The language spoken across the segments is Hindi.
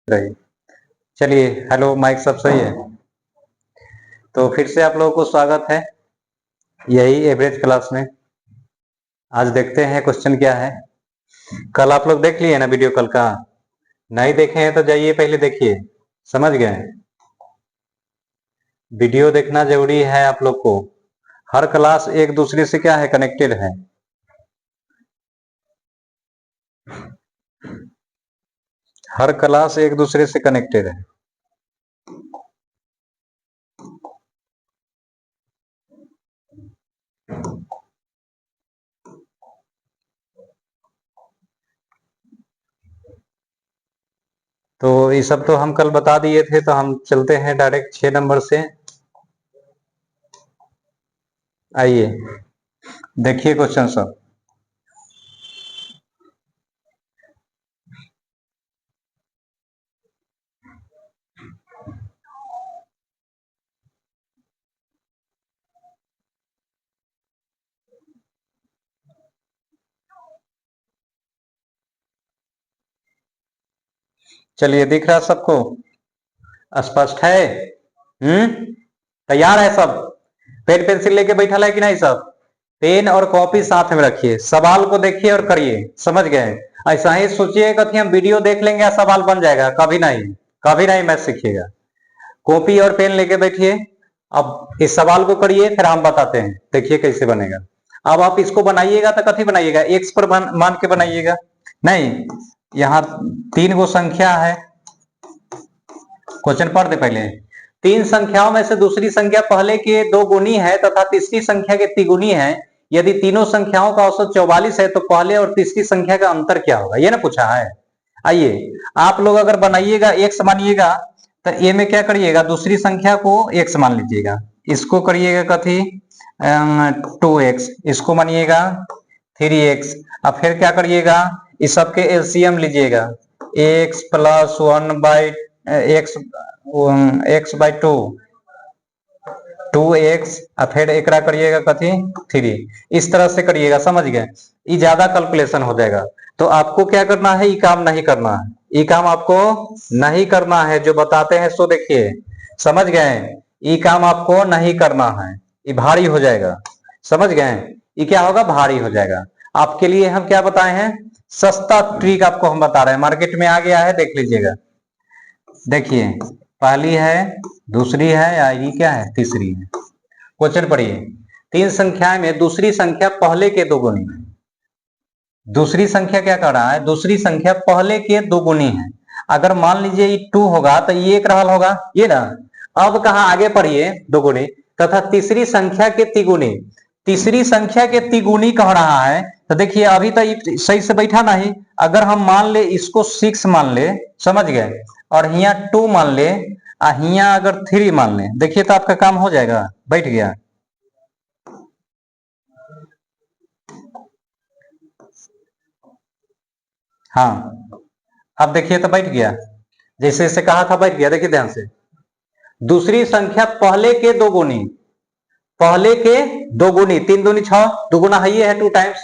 रही। चलिए, हेलो माइक सब सही है। तो फिर से आप लोगों को स्वागत है यही एवरेज क्लास में। आज देखते हैं क्वेश्चन क्या है। कल आप लोग देख लिए ना वीडियो कल का? नहीं देखे हैं तो जाइए पहले देखिए, समझ गए? वीडियो देखना जरूरी है आप लोग को। हर क्लास एक दूसरे से क्या है, कनेक्टेड है। हर क्लास एक दूसरे से कनेक्टेड है। तो ये सब तो हम कल बता दिए थे, तो हम चलते हैं डायरेक्ट 6 नंबर से। आइए देखिए क्वेश्चन सब। चलिए, दिख रहा सबको? स्पष्ट है? तैयार है सब? पेन पेंसिल लेके बैठा है कि नहीं सब? पेन और कॉपी साथ में रखिए, सवाल को देखिए और करिए, समझ गए? ऐसा ही सोचिए कि हम वीडियो देख लेंगे या सवाल बन जाएगा, कभी नहीं। कभी नहीं मैथ सीखिएगा। कॉपी और पेन लेके बैठिए, अब इस सवाल को करिए, फिर हम बताते हैं, देखिए कैसे बनेगा। अब आप इसको बनाइएगा तो कथी बनाइएगा, एक्स पर मान के बनाइएगा। नहीं, यहाँ 3 गो संख्या है। क्वेश्चन पढ़ दे पहले। 3 संख्याओं में से दूसरी संख्या पहले के 2 गुनी है तथा तीसरी संख्या के तिगुनी है। यदि तीनों संख्याओं का औसत 44 है तो पहले और तीसरी संख्या का अंतर क्या होगा, ये ना पूछा है। आइए, आप लोग अगर बनाइएगा एक्स मानिएगा तो ए में क्या करिएगा, दूसरी संख्या को एक्स मान लीजिएगा, इसको करिएगा कथी 2x, इसको मानिएगा 3x। अब फिर क्या करिएगा, इस सबके एलसीएम लीजिएगा, x plus 1 by x by 2x, और फिर एक करिएगा कथी 3। इस तरह से करिएगा, समझ गए? ये ज्यादा कैलकुलेशन हो जाएगा, तो आपको क्या करना है, ये काम नहीं करना है। ये काम आपको नहीं करना है, जो बताते हैं सो देखिए, समझ गए? ये काम आपको नहीं करना है, ये भारी हो जाएगा, समझ गए? ये क्या होगा, भारी हो जाएगा। आपके लिए हम क्या बताए हैं, सस्ता ट्रिक आपको हम बता रहे हैं, मार्केट में आ गया है, देख लीजिएगा। देखिए, पहली है, दूसरी है, या ये क्या है, तीसरी है। क्वेश्चन पढ़िए। 3 संख्याएं में दूसरी संख्या पहले के 2 गुनी। दूसरी संख्या क्या कर रहा है, दूसरी संख्या पहले के 2 गुनी है। अगर मान लीजिए ये 2 होगा तो ये एक रहल होगा, ये ना। अब कहा, आगे पढ़िए, 2 गुनी तथा तीसरी संख्या के तिगुनी। तीसरी संख्या के तिगुनी कह रहा है, तो देखिए अभी तो सही से बैठा नहीं। अगर हम मान ले इसको 6 मान ले, समझ गए, और यहाँ 2 मान ले, यहाँ अगर 3 मान ले, देखिए तो आपका काम हो जाएगा, बैठ गया। हाँ, अब देखिए तो बैठ गया, जैसे जैसे कहा था बैठ गया। देखिए ध्यान से, दूसरी संख्या पहले के 2 गुनी, पहले के 2 गुनी, 3 दूनी 6, दुगुना है, ये है 2 टाइम्स,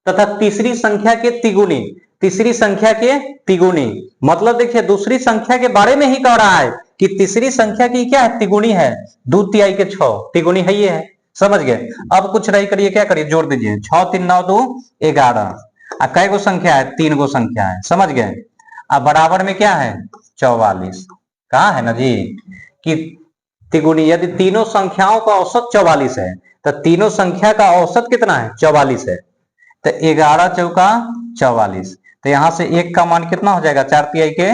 तथा तीसरी संख्या के तिगुनी, तीसरी संख्या के तिगुनी। मतलब देखिए, दूसरी संख्या के बारे में ही कह रहा है कि तीसरी संख्या की क्या है, तिगुनी है। 2 तिहाई के 6, तिगुनी है, ये है, समझ गए? अब कुछ नहीं करिए, क्या करिए, जोड़ दीजिए, 6 3 9 2 11। कै गो संख्या है, 3 गो संख्या है, समझ गए? अब बराबर में क्या है, 44। कहा है ना जी कि तिगुनी, यदि तीनों संख्याओं का औसत 44 है तो तीनों संख्या का औसत कितना है, 44 है। तो 11 चौका 44, तो यहां से एक का मान कितना हो जाएगा, 4 तिहाई के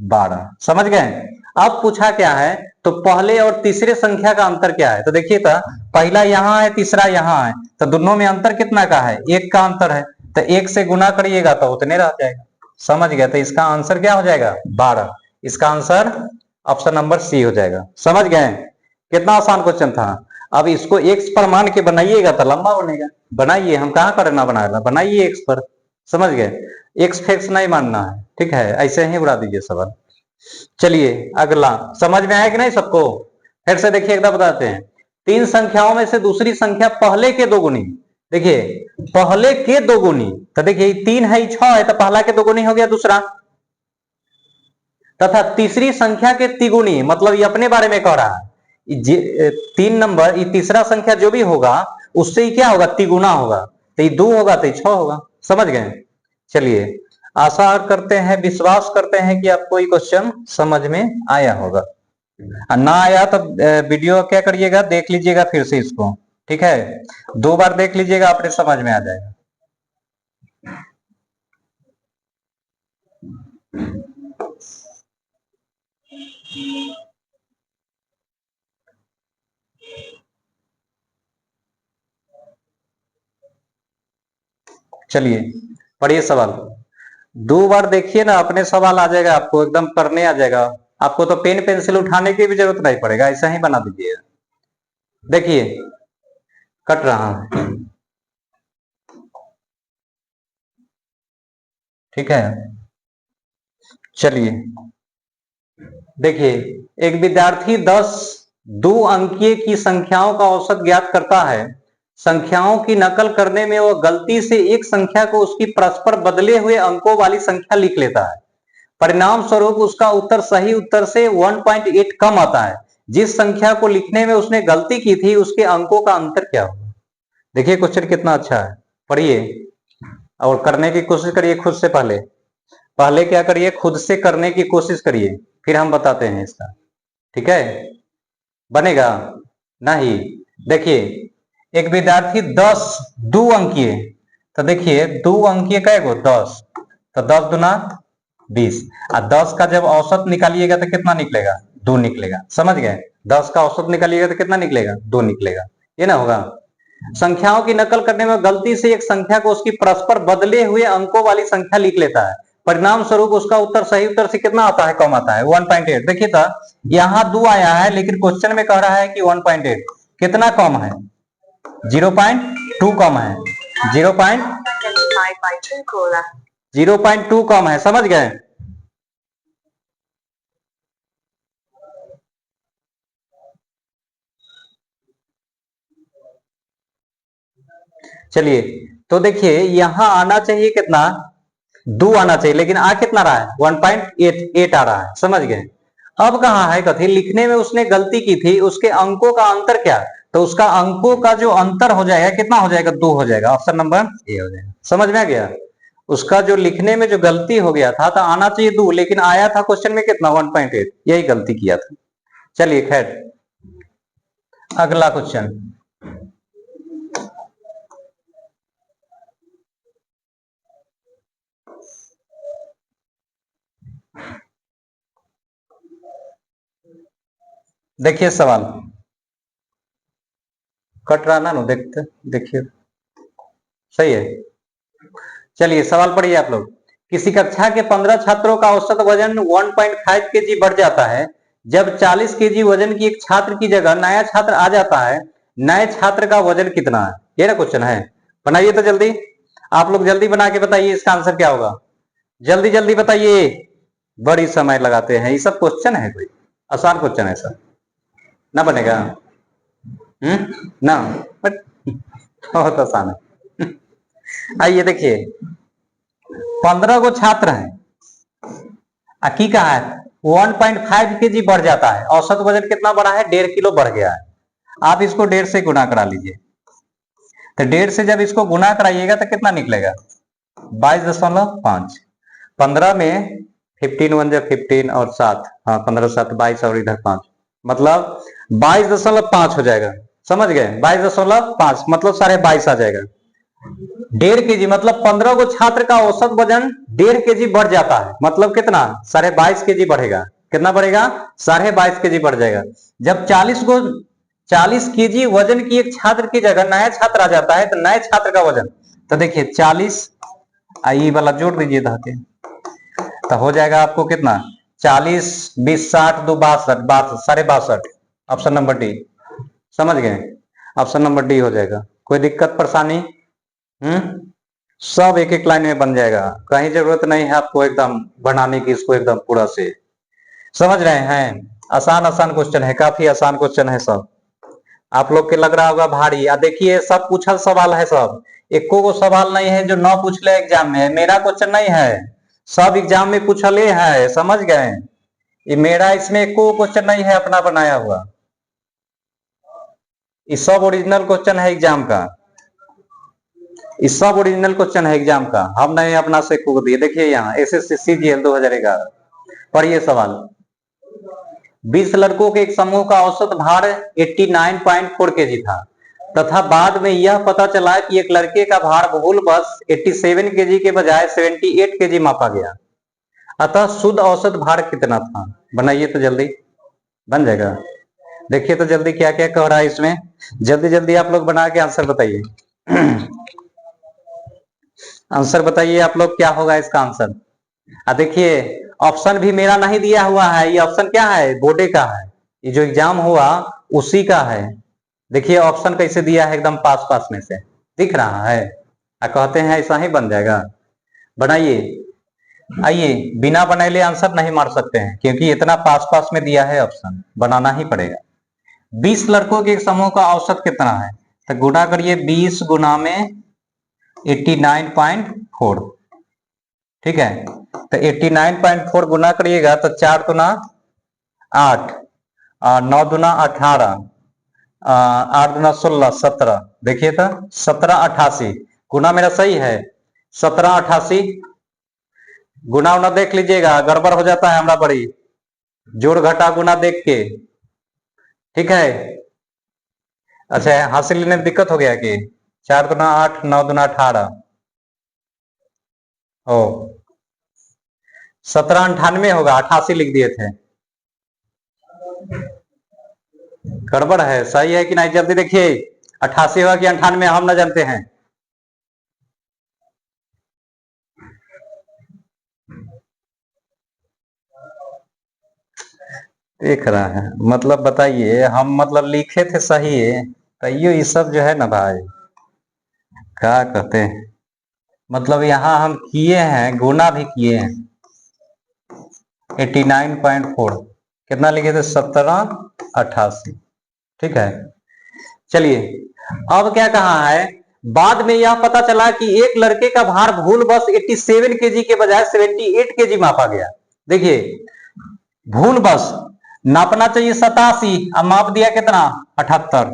12, समझ गए? अब पूछा क्या है, तो पहले और तीसरे संख्या का अंतर क्या है, तो देखिए तो पहला यहाँ है, तीसरा यहाँ है, तो दोनों में अंतर कितना का है, 1 का अंतर है। तो 1 से गुना करिएगा तो उतने रह जाएगा, समझ गया? तो इसका आंसर क्या हो जाएगा, 12। इसका आंसर ऑप्शन नंबर सी हो जाएगा, समझ गए? कितना आसान क्वेश्चन था। अब इसको एक्स पर मान के बनाइएगा तो लंबा बनेगा। बनाइए, हम कहाँ करना बना रहा, बनाइए एक्स पर, समझ गए? एक्स फैक्स नहीं मानना है, ठीक है, ऐसे ही उड़ा दीजिए सवाल। चलिए अगला, समझ में आया कि नहीं सबको? फिर से देखिए, एकदम बताते हैं। 3 संख्याओं में से दूसरी संख्या पहले के 2 गुनी। देखिए, पहले के 2 गुनी, तो देखिए 3 है, 6 है, तो पहला के 2 गुनी हो गया दूसरा। तथा तीसरी संख्या के तिगुनी, मतलब ये अपने बारे में कह रहा है। 3 नंबर, ये तीसरा संख्या जो भी होगा उससे ही क्या होगा, तिगुना होगा। तो ये 2 होगा तो 6 होगा। समझ गए। चलिए, आशा करते हैं, विश्वास करते हैं कि आपको ये क्वेश्चन समझ में आया होगा। ना आया तो वीडियो क्या करिएगा, देख लीजिएगा फिर से इसको, ठीक है। 2 बार देख लीजिएगा, आपने समझ में आ जाएगा। चलिए पढ़िए सवाल। 2 बार देखिए ना, अपने सवाल आ जाएगा, आपको एकदम करने आ जाएगा। आपको तो पेन पेंसिल उठाने की भी जरूरत नहीं पड़ेगा, ऐसा ही बना दीजिएगा। देखिए कट रहा है, ठीक है। चलिए देखिए, एक विद्यार्थी 10 2 अंकीय की संख्याओं का औसत ज्ञात करता है। संख्याओं की नकल करने में वह गलती से एक संख्या को उसकी परस्पर बदले हुए अंकों वाली संख्या लिख लेता है। परिणाम स्वरूप उसका उत्तर सही उत्तर से 1.8 कम आता है। जिस संख्या को लिखने में उसने गलती की थी उसके अंकों का अंतर क्या होगा। देखिए क्वेश्चन कितना अच्छा है, पढ़िए और करने की कोशिश करिए खुद से। पहले क्या करिए, खुद से करने की कोशिश करिए, फिर हम बताते हैं इसका, ठीक है। बनेगा नहीं। देखिए, एक विद्यार्थी 10 2 अंकीय, तो देखिए 2 अंकीय क्या गो 10, तो 10 दूना 20, और 10 का जब औसत निकालिएगा तो कितना निकलेगा, 2 निकलेगा। समझ गए। 10 का औसत निकालिएगा तो कितना निकलेगा, 2 निकलेगा। ये ना होगा। संख्याओं की नकल करने में गलती से एक संख्या को उसकी परस्पर बदले हुए अंकों वाली संख्या लिख लेता है। परिणाम स्वरूप उसका उत्तर सही उत्तर से कितना आता है, कम आता है, 1.8। देखिए था यहाँ 2 आया है, लेकिन क्वेश्चन में कह रहा है कि 1.8 कितना कम है, 0.2 कम है, 0.2 कम है। समझ गए। चलिए तो देखिए, यहां आना चाहिए कितना, 2 आना चाहिए, लेकिन आ कितना रहा है, 1.8 आ रहा है। समझ गए। अब कहा है कथी, लिखने में उसने गलती की थी, उसके अंकों का अंतर क्या, तो उसका अंकों का जो अंतर हो जाएगा कितना हो जाएगा, 2 हो जाएगा। ऑप्शन नंबर ए हो जाएगा। समझ में आ गया। उसका जो लिखने में जो गलती हो गया था, तो आना चाहिए 2, लेकिन आया था क्वेश्चन में कितना, 1.8, यही गलती किया था। चलिए खैर, अगला क्वेश्चन। देखिए सवाल कट रहा ना, देखते देखिए सही है। चलिए सवाल पढ़िए आप लोग। किसी कक्षा के 15 छात्रों का औसत वजन 1.5 केजी बढ़ जाता है। जब 40 केजी वजन की एक छात्र की जगह नया छात्र आ जाता है, नए छात्र का वजन कितना है, ये ना क्वेश्चन है। बनाइए तो जल्दी, आप लोग जल्दी बना के बताइए इसका आंसर क्या होगा। जल्दी जल्दी बताइए, बड़ी समय लगाते हैं। ये सब क्वेश्चन है, कोई आसान क्वेश्चन है सर, ना बनेगा ना, बट बहुत आसान है। आइए देखिए, 15 गो छात्र हैं, की कहा है 1.5 केजी बढ़ जाता है। औसत वजन कितना बढ़ा है, 1.5 किलो बढ़ गया है। आप इसको 1.5 से गुना करा लीजिए, तो 1.5 से जब इसको गुना कराइएगा तो कितना निकलेगा, 22.5। 15 में 15 1 जा 15 और 7, हाँ 15 7 22 और इधर 5, मतलब 22.5 हो जाएगा। समझ गए। 22.5 मतलब 22.5 आ जाएगा। 1.5 केजी मतलब 15 को छात्र का औसत वजन 1.5 केजी बढ़ जाता है, मतलब कितना, 22.5 केजी बढ़ेगा। कितना बढ़ेगा, 22.5 केजी बढ़ जाएगा। जब 40 केजी वजन की एक छात्र की जगह नया छात्र आ जाता है, तो नए छात्र का वजन, तो देखिए 40 आई वाला जोड़ दीजिए धाके, तो हो जाएगा आपको कितना, 40 20 60 2 62 62.5। Option number D. समझ गए। ऑप्शन नंबर डी हो जाएगा। कोई दिक्कत परेशानी, सब एक एक लाइन में बन जाएगा, कहीं जरूरत नहीं है आपको एकदम बनाने की इसको एकदम पूरा से। समझ रहे हैं। आसान आसान क्वेश्चन है, काफी आसान क्वेश्चन है सब। आप लोग के लग रहा होगा भारी, देखिए सब पूछल सवाल है, सब एको को सवाल नहीं है जो 9 पूछ ले एग्जाम में। मेरा क्वेश्चन नहीं है, सब एग्जाम में पूछले है। समझ गए। ये मेरा इसमें एको क्वेश्चन नहीं है अपना बनाया हुआ, ये सब ओरिजिनल क्वेश्चन है एग्जाम का, ये सब ओरिजिनल क्वेश्चन है एग्जाम का, हमने अपना से को दिए। देखिए यहाँ एसएससी सीजीएल 2011 पढ़िए सवाल। 20 लड़कों के एक समूह का औसत भार 89.4 केजी था तथा बाद में यह पता चला कि एक लड़के का भार भूलवश 87 केजी के बजाय 78 केजी मापा गया, अतः शुद्ध औसत भार कितना था? बनाइए तो जल्दी बन जाएगा। देखिए तो जल्दी क्या क्या कह रहा है इसमें, जल्दी जल्दी आप लोग बना के आंसर बताइए। आंसर बताइए आप लोग क्या होगा इसका आंसर। देखिए ऑप्शन भी मेरा नहीं दिया हुआ है, ये ऑप्शन क्या है, बोर्डे का है, ये जो एग्जाम हुआ उसी का है। देखिए ऑप्शन कैसे दिया है, एकदम पास पास में से दिख रहा है, कहते हैं ऐसा ही बन जाएगा। बनाइए, आइए बिना बनाए आंसर नहीं मार सकते हैं क्योंकि इतना पास पास में दिया है, ऑप्शन बनाना ही पड़ेगा। 20 लड़कों के एक समूह का औसत कितना है, तो गुणा करिए 20 गुना में 89.4, ठीक है। तो 89.4 गुना करिएगा तो 4 दुना 8, 9 दुना 18, 8 दुना 16, 17, देखिए तो 1788 गुना मेरा सही है, 1788 गुना उना देख लीजिएगा, गड़बड़ हो जाता है हमारा बड़ी, जोड़ घटा गुना देख के, ठीक है। अच्छा हासिल लेने में दिक्कत हो गया कि 4 दुना 8, 9 दुना 18, ओ 1798 होगा, 88 लिख दिए थे, गड़बड़ है, सही है कि नहीं जल्दी देखिए, 88 होगा कि 98 हम ना जानते हैं। देख रहा है मतलब बताइए, हम मतलब लिखे थे सही है, तो ये सब जो है ना भाई क्या कहते हैं, मतलब यहाँ हम किए हैं, गुना भी किए हैं। 89.4 कितना लिखे थे, 1788, ठीक है। चलिए अब क्या कहा है, बाद में यह पता चला कि एक लड़के का भार भूलवश 87 केजी के बजाय 78 केजी मापा गया। देखिए भूलवश नापना चाहिए 87, अब माप दिया कितना 78,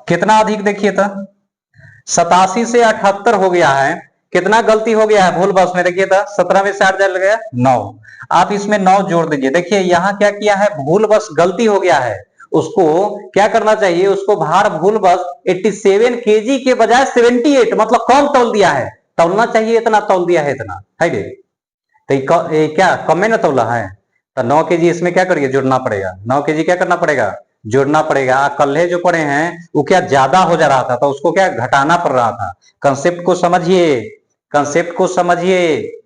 कितना अधिक देखिए तो 87 से 78 हो गया है, कितना गलती हो गया है भूलवश में, देखिए तो 17 में से 8 लग गया 9, आप इसमें 9 जोड़ दीजिए। देखिए यहाँ क्या किया है, भूलवश गलती हो गया है, उसको क्या करना चाहिए, उसको भार भूलवश 87 केजी के बजाय 78 मतलब कम तौल दिया है, तौलना चाहिए इतना, तौल दिया है इतना, है रे तो क्या कम में ना तौला है, तो 9 केजी इसमें क्या करिए जोड़ना पड़ेगा, 9 केजी क्या करना पड़ेगा जोड़ना पड़ेगा। कल्हे जो पड़े हैं वो क्या ज्यादा हो जा रहा था, तो उसको क्या घटाना पड़ रहा था। कंसेप्ट को समझिए, कंसेप्ट को समझिए।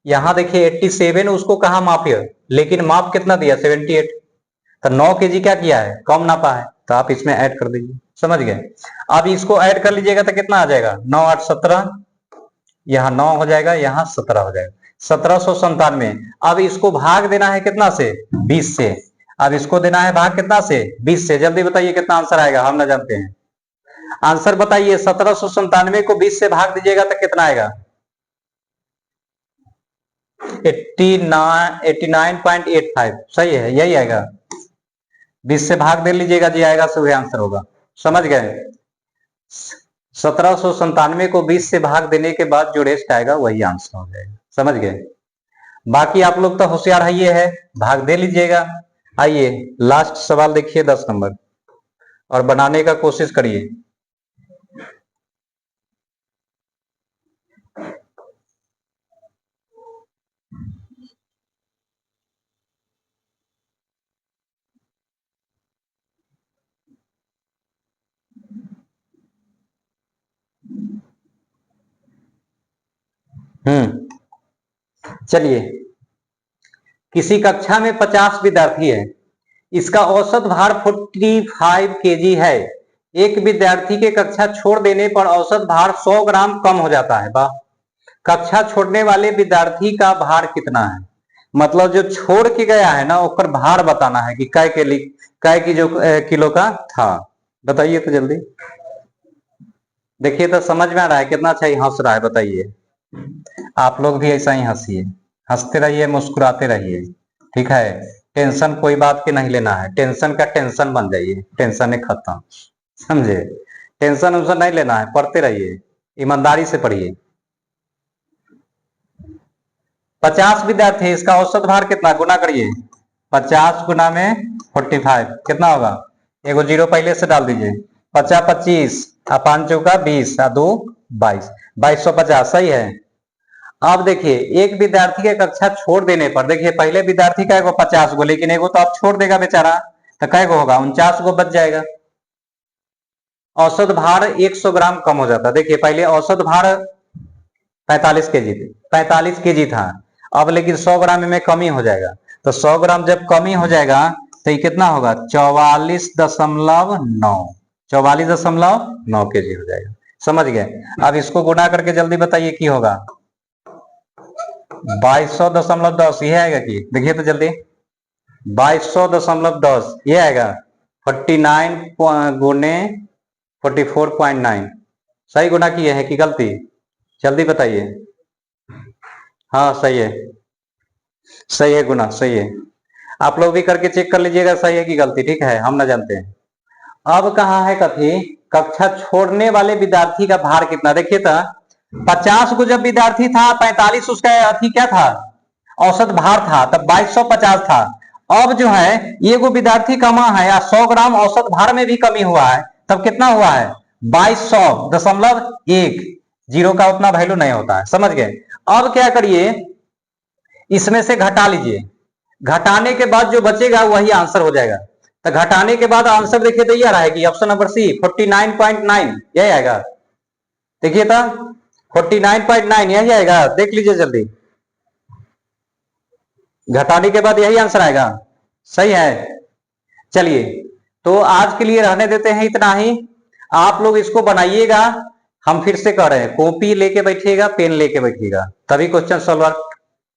यहां देखिए 87 उसको कहा मापिए, लेकिन माप कितना दिया 78, तो 9 केजी क्या किया है कम नापा है, तो आप इसमें ऐड कर दीजिए, समझ गए। अब इसको ऐड कर लीजिएगा तो कितना आ जाएगा 9 8 17, यहाँ 9 हो जाएगा, यहाँ 17 हो जाएगा, 1797। अब इसको भाग देना है कितना से 20 से, अब इसको देना है भाग कितना से 20 से, जल्दी बताइए कितना आंसर आएगा, हम ना जानते हैं। आंसर बताइए, 1797 को 20 से भाग दीजिएगा तो कितना आएगा 89.85, सही है यही आएगा, 20 से भाग दे लीजिएगा जी, आएगा सही आंसर होगा, समझ गए। 1797 को 20 से भाग देने के बाद जो रेस्ट आएगा वही आंसर हो जाएगा, समझ गए। बाकी आप लोग तो होशियार है, ये है भाग दे लीजिएगा। आइए लास्ट सवाल देखिए 10 नंबर, और बनाने का कोशिश करिए। चलिए, किसी कक्षा में 50 विद्यार्थी है, इसका औसत भार 45 केजी है, एक विद्यार्थी के कक्षा छोड़ देने पर औसत भार 100 ग्राम कम हो जाता है। वाह, कक्षा छोड़ने वाले विद्यार्थी का भार कितना है, मतलब जो छोड़ के गया है ना उसका भार बताना है कि कै की जो किलो का था, बताइए तो जल्दी। देखिए तो समझ में आ रहा है कितना अच्छा ही हंस रहा है, बताइए आप लोग भी ऐसा ही हंसिए, हंसते रहिए, मुस्कुराते रहिए, ठीक है। टेंशन कोई बात की नहीं लेना है, टेंशन का टेंशन बन जाइए, टेंशन है खत्म, समझे। टेंशन उनसन नहीं लेना है, पढ़ते रहिए, ईमानदारी से पढ़िए। 50 विद्यार्थी, इसका औसत भार कितना, गुना करिए। 50 गुना में 45 कितना होगा, एगो जीरो पहले से डाल दीजिए। 50 25, 5 चौका 20, 2 22, 2250 सही है। अब देखिए एक विद्यार्थी के कक्षा छोड़ देने पर, देखिए पहले विद्यार्थी का एगो 50 गो, लेकिन एगो तो आप छोड़ देगा बेचारा, तो कै गो होगा, 49 गो बच जाएगा। औसत भार 100 ग्राम कम हो जाता। देखिए पहले औसत भार 45 केजी था, अब लेकिन 100 ग्राम में कमी हो जाएगा। तो 100 ग्राम जब कमी हो जाएगा तो ये कितना होगा, 44.9, 44.9 केजी हो जाएगा, समझ गए। अब इसको गुना करके जल्दी बताइए की होगा, 2200.10 ये आएगा कि, देखिए तो जल्दी, 2200.10 ये आएगा 49 गुने 44.9, सही गुना किए हैं कि गलती, जल्दी बताइए। हाँ सही है, सही है गुना, सही है। आप लोग भी करके चेक कर लीजिएगा सही है कि गलती, ठीक है, हम ना जानते हैं। अब कहा है कथी, कक्षा छोड़ने वाले विद्यार्थी का भार कितना, देखिए तो 50 को जब विद्यार्थी था, 45 उसका अथी क्या था, औसत भार था, तब 2250 था। अब जो है ये को विद्यार्थी कमा है या 100 ग्राम औसत भार में भी कमी हुआ है, तब कितना हुआ है, 2200.1, जीरो का उतना वैल्यू नहीं होता है, समझ गए। अब क्या करिए, इसमें से घटा लीजिए, घटाने के बाद जो बचेगा वही आंसर हो जाएगा। तो घटाने के बाद आंसर देखिए तो यह रहेगी ऑप्शन नंबर सी 49.9, यही आएगा। देखिए तो 49.9 यही आएगा, देख लीजिए जल्दी, घटाने के बाद यही आंसर आएगा, सही है। चलिए तो आज के लिए रहने देते हैं इतना ही, आप लोग इसको बनाइएगा। हम फिर से कह रहे हैं, कॉपी लेके बैठिएगा, पेन लेके बैठिएगा, तभी क्वेश्चन सॉल्व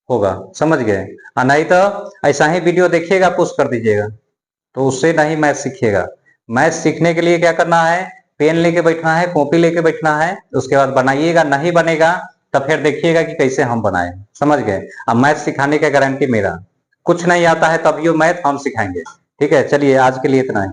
होगा, समझ गए। नहीं तो ऐसा ही वीडियो देखिएगा, पुश कर दीजिएगा, तो उससे नहीं मैथ सीखिएगा। मैथ सीखने के लिए क्या करना है, पेन लेके बैठना है, कॉपी लेके बैठना है, उसके बाद बनाइएगा। नहीं बनेगा तो फिर देखिएगा कि कैसे हम बनाए, समझ गए। अब मैथ सिखाने का गारंटी मेरा, कुछ नहीं आता है तब ये मैथ हम सिखाएंगे, ठीक है। चलिए आज के लिए इतना ही।